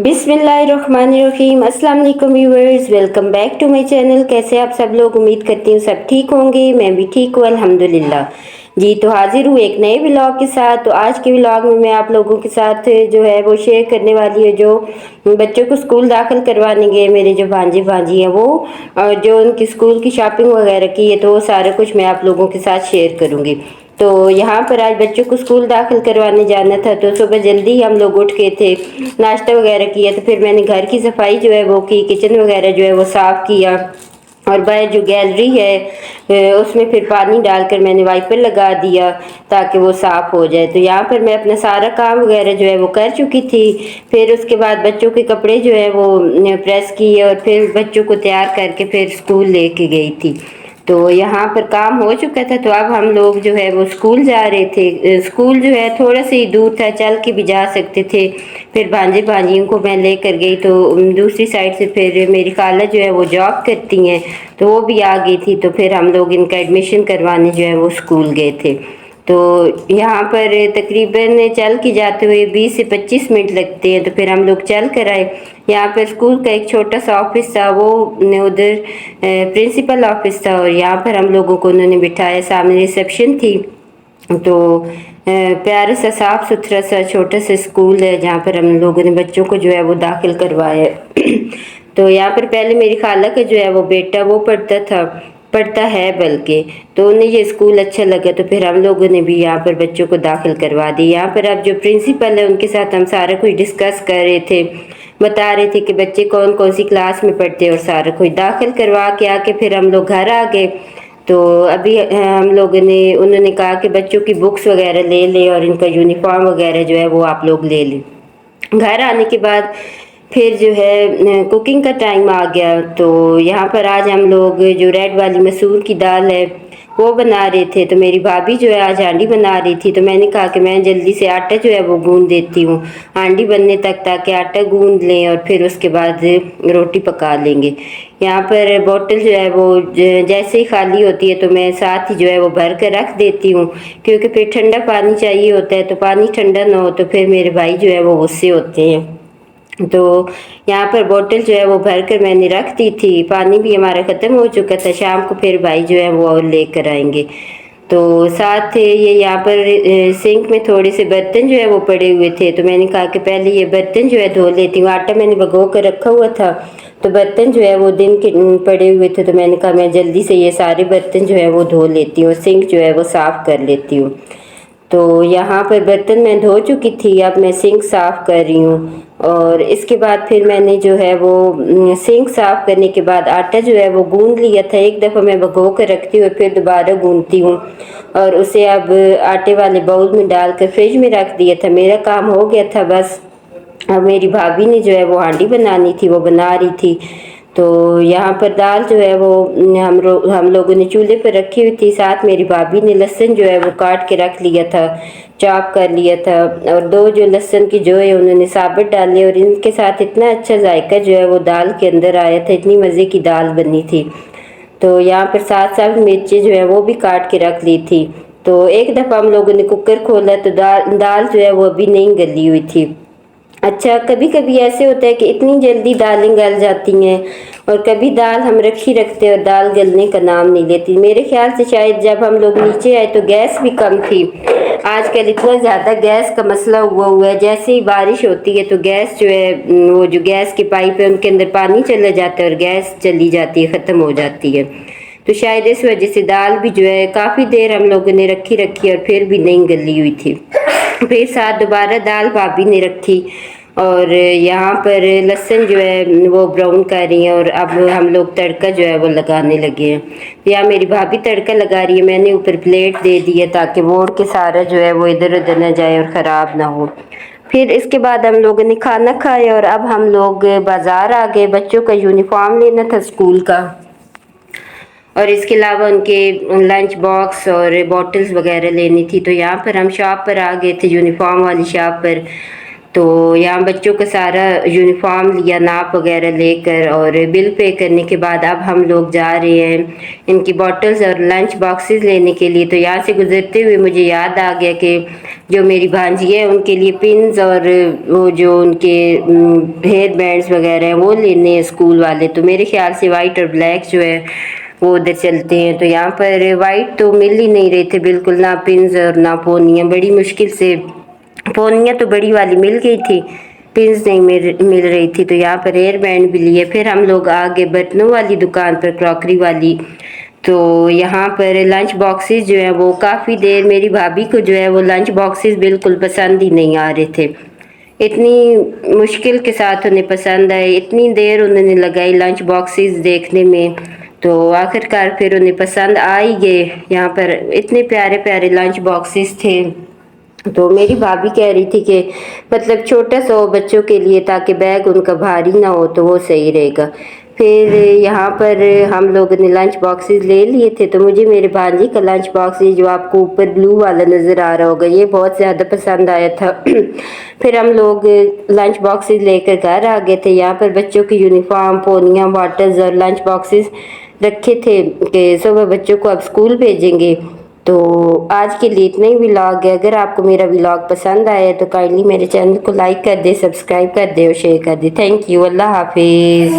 बिस्मिल्लाहिर्रहमानिर्रहीम। अस्सलाम वालेकुम viewers, welcome back to my channel. कैसे आप सब लोग? उम्मीद करती हूँ सब ठीक होंगे। मैं भी ठीक हूँ अल्हम्दुलिल्लाह जी। तो हाजिर हूँ एक नए व्लॉग के साथ। तो आज के व्लॉग में मैं आप लोगों के साथ जो है वो शेयर करने वाली है जो बच्चों को स्कूल दाखिल करवाने गए मेरे जो भांजे भांजी हैं वो, और जो उनकी स्कूल की शॉपिंग वगैरह की है, तो वो सारा कुछ मैं आप लोगों के साथ शेयर करूँगी। तो यहाँ पर आज बच्चों को स्कूल दाखिल करवाने जाना था, तो सुबह जल्दी हम लोग उठ गए थे, नाश्ता वगैरह किया। तो फिर मैंने घर की सफाई जो है वो की, किचन वगैरह जो है वो साफ़ किया, और बाहर जो गैलरी है उसमें फिर पानी डालकर मैंने वाइपर लगा दिया ताकि वो साफ़ हो जाए। तो यहाँ पर मैं अपना सारा काम वगैरह जो है वो कर चुकी थी। फिर उसके बाद बच्चों के कपड़े जो है वो प्रेस किए, और फिर बच्चों को तैयार करके फिर स्कूल लेके गई थी। तो यहाँ पर काम हो चुका था, तो अब हम लोग जो है वो स्कूल जा रहे थे। स्कूल जो है थोड़ा सा ही दूर था, चल के भी जा सकते थे। फिर भांजे भांजियों को मैं लेकर गई, तो दूसरी साइड से फिर मेरी खाला जो है वो जॉब करती हैं, तो वो भी आ गई थी। तो फिर हम लोग इनका एडमिशन करवाने जो है वो स्कूल गए थे। तो यहाँ पर तकरीबन चल के जाते हुए 20 से 25 मिनट लगते हैं। तो फिर हम लोग चल कर आए। यहाँ पर स्कूल का एक छोटा सा ऑफिस था, वो उधर प्रिंसिपल ऑफिस था, और यहाँ पर हम लोगों को उन्होंने बिठाया। सामने रिसेप्शन थी। तो प्यारा सा साफ सुथरा सा छोटा सा स्कूल है जहाँ पर हम लोगों ने बच्चों को जो है वो दाखिल करवाया है। तो यहाँ पर पहले मेरी खाला का जो है वो बेटा वो पढ़ता है बल्कि, तो उन्हें ये स्कूल अच्छा लगा, तो फिर हम लोगों ने भी यहाँ पर बच्चों को दाखिल करवा दी। यहाँ पर अब जो प्रिंसिपल है उनके साथ हम सारा कुछ डिस्कस कर रहे थे, बता रहे थे कि बच्चे कौन कौन सी क्लास में पढ़ते हैं, और सारा कुछ दाखिल करवा के आके फिर हम लोग घर आ गए। तो अभी हम लोगों ने उन्होंने कहा कि बच्चों की बुक्स वगैरह ले लें और इनका यूनिफॉर्म वगैरह जो है वो आप लोग ले लें। घर आने के बाद फिर जो है कुकिंग का टाइम आ गया। तो यहाँ पर आज हम लोग जो रेड वाली मसूर की दाल है वो बना रहे थे। तो मेरी भाभी जो है आज हांडी बना रही थी, तो मैंने कहा कि मैं जल्दी से आटा जो है वो गूंद देती हूँ हांडी बनने तक, ताकि आटा गूंद लें और फिर उसके बाद रोटी पका लेंगे। यहाँ पर बोतल जो है वो जैसे ही खाली होती है तो मैं साथ ही जो है वो भर कर रख देती हूँ, क्योंकि फिर ठंडा पानी चाहिए होता है। तो पानी ठंडा ना हो तो फिर मेरे भाई जो है वो गुस्से होते हैं। तो यहाँ पर बोतल जो है वो भर कर मैंने रख दी थी। पानी भी हमारा ख़त्म हो चुका था, शाम को फिर भाई जो है वो और लेकर आएंगे। तो साथ ये यहाँ पर सिंक में थोड़े से बर्तन जो है वो पड़े हुए थे, तो मैंने कहा कि पहले ये बर्तन जो है धो लेती हूँ। आटा मैंने भिगो कर रखा हुआ था, तो बर्तन जो है वो दिन के पड़े हुए थे, तो मैंने कहा मैं जल्दी से ये सारे बर्तन जो है वो धो लेती हूँ, सिंक जो है वो साफ़ कर लेती हूँ। तो यहाँ पर बर्तन मैं धो चुकी थी, अब मैं सिंक साफ़ कर रही हूँ। और इसके बाद फिर मैंने जो है वो सिंक साफ़ करने के बाद आटा जो है वो गूंद लिया था। एक दफ़ा मैं भिगो कर रखती हूँ, फिर दोबारा गूंदती हूँ, और उसे अब आटे वाले बाउल में डालकर फ्रिज में रख दिया था। मेरा काम हो गया था बस। अब मेरी भाभी ने जो है वो हांडी बनानी थी, वो बना रही थी। तो यहाँ पर दाल जो है वो हम लोगों ने चूल्हे पर रखी हुई थी। साथ मेरी भाभी ने लहसुन जो है वो काट के रख लिया था, चॉप कर लिया था, और दो जो लहसुन की जो है उन्होंने साबुत डाले, और इनके साथ इतना अच्छा जायका जो है वो दाल के अंदर आया था, इतनी मज़े की दाल बनी थी। तो यहाँ पर साथ साथ मिर्चें जो है वो भी काट के रख ली थी। तो एक दफ़ा हम लोगों ने कुकर खोला तो दाल जो है वो अभी नहीं गली हुई थी। अच्छा, कभी कभी ऐसे होता है कि इतनी जल्दी दालें गल जाती हैं, और कभी दाल हम रखी रखते हैं और दाल गलने का नाम नहीं लेती। मेरे ख्याल से शायद जब हम लोग नीचे आए तो गैस भी कम थी। आजकल इतना ज़्यादा गैस का मसला हुआ है, जैसे ही बारिश होती है तो गैस जो है वो जो गैस के पाइप है उनके अंदर पानी चला जाता है और गैस चली जाती है, ख़त्म हो जाती है। तो शायद इस वजह से दाल भी जो है काफ़ी देर हम लोगों ने रखी और फिर भी नहीं गली हुई थी। फिर साथ दोबारा दाल भाभी ने रखी, और यहाँ पर लहसुन जो है वो ब्राउन कर रही हैं, और अब हम लोग तड़का जो है वो लगाने लगे हैं। यहाँ मेरी भाभी तड़का लगा रही है, मैंने ऊपर प्लेट दे दी है ताकि मोड़ के सारा जो है वो इधर उधर न जाए और ख़राब ना हो। फिर इसके बाद हम लोगों ने खाना खाया, और अब हम लोग बाज़ार आ गए। बच्चों का यूनिफॉर्म लेना था स्कूल का, और इसके अलावा उनके लंच बॉक्स और बॉटल्स वगैरह लेनी थी। तो यहाँ पर हम शॉप पर आ गए थे, यूनिफॉर्म वाली शॉप पर। तो यहाँ बच्चों का सारा यूनिफॉर्म लिया नाप वगैरह लेकर, और बिल पे करने के बाद अब हम लोग जा रहे हैं इनकी बॉटल्स और लंच बॉक्सेस लेने के लिए। तो यहाँ से गुजरते हुए मुझे याद आ गया कि जो मेरी भांजी है उनके लिए पिन्स और वो जो उनके हेयर बैंड्स वगैरह हैं वो लेने हैं स्कूल वाले। तो मेरे ख्याल से वाइट और ब्लैक जो है वो उधर चलते हैं। तो यहाँ पर वाइट तो मिल ही नहीं रहे थे बिल्कुल, ना पिन्स और ना पोनियाँ, बड़ी मुश्किल से पोनियाँ तो बड़ी वाली मिल गई थी, पिन्स नहीं मिल रही थी। तो यहाँ पर हेयर बैंड भी लिए, फिर हम लोग आगे बर्तनों वाली दुकान पर, क्रॉकरी वाली। तो यहाँ पर लंच बॉक्सेस जो है वो काफ़ी देर, मेरी भाभी को जो है वो लंच बॉक्सेस बिल्कुल पसंद ही नहीं आ रहे थे, इतनी मुश्किल के साथ उन्हें पसंद आए, इतनी देर उन्होंने लगाई लंच बॉक्सेस देखने में। तो आखिरकार फिर उन्हें पसंद आ ही गए। यहाँ पर इतने प्यारे प्यारे लंच बॉक्सेस थे। तो मेरी भाभी कह रही थी कि मतलब छोटा सा हो बच्चों के लिए, ताकि बैग उनका भारी ना हो, तो वो सही रहेगा। फिर यहाँ पर हम लोगों ने लंच बॉक्सेस ले लिए थे। तो मुझे मेरे भांजी का लंच बॉक्स, ये जो आपको ऊपर ब्लू वाला नज़र आ रहा होगा, ये बहुत ज़्यादा पसंद आया था। फिर हम लोग लंच बॉक्सेस लेकर घर आ गए थे। यहाँ पर बच्चों की यूनिफॉर्म, पोनियाँ, बॉटल्स और लंच बॉक्सेस रखे थे कि सुबह बच्चों को अब स्कूल भेजेंगे। तो आज के लिए इतना ही व्लॉग है। अगर आपको मेरा व्लॉग पसंद आया तो काइंडली मेरे चैनल को लाइक कर दे, सब्सक्राइब कर दे और शेयर कर दे। थैंक यू, अल्लाह हाफिज़।